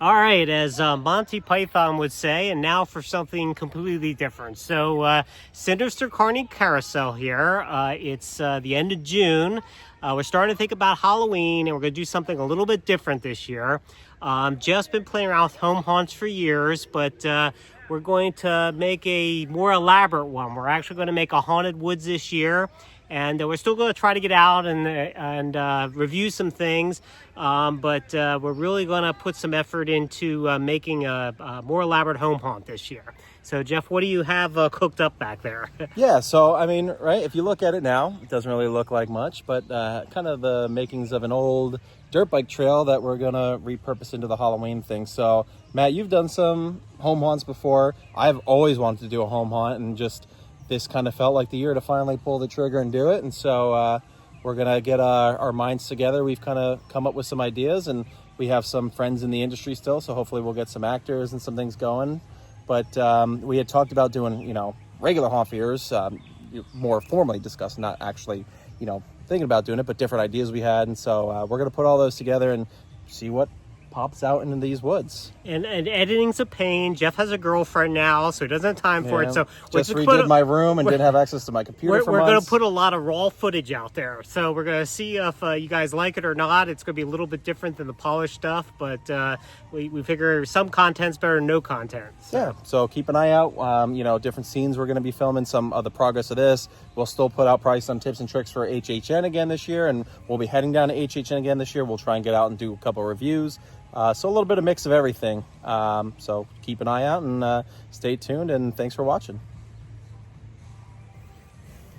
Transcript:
All right, as Monty Python would say, and now for something completely different. So, Sinister Carney Carousel here. It's the end of June. We're starting to think about Halloween, and we're going to do something a little bit different this year. Jeff's been playing around with home haunts for years, but we're going to make a more elaborate one. We're actually going to make a haunted woods this year. And we're still going to try to get out and review some things, but we're really going to put some effort into making a more elaborate home haunt this year. So, Jeff, what do you have cooked up back there? Yeah, so I mean, right, if you look at it now, it doesn't really look like much, but kind of the makings of an old dirt bike trail that we're going to repurpose into the Halloween thing. So, Matt, you've done some home haunts before. I've always wanted to do a home haunt, and just this kind of felt like the year to finally pull the trigger and do it. And so we're going to get our minds together. We've kind of come up with some ideas, and we have some friends in the industry still, so hopefully we'll get some actors and some things going. But we had talked about doing, regular haunt fears, more formally discussed, not actually, thinking about doing it, but different ideas we had. And so we're going to put all those together and see what pops out into these woods. And editing's a pain. Jeff has a girlfriend now, so he doesn't have time for it. So just redid my room and didn't have access to my computer for months. We're going to put a lot of raw footage out there. So we're going to see if you guys like it or not. It's going to be a little bit different than the polished stuff, but we figure some content's better than no content. So. Yeah, so keep an eye out. Different scenes we're going to be filming, some of the progress of this. We'll still put out probably some tips and tricks for HHN again this year, and we'll be heading down to HHN again this year. We'll try and get out and do a couple of reviews. So a little bit of mix of everything. So keep an eye out and stay tuned, and thanks for watching.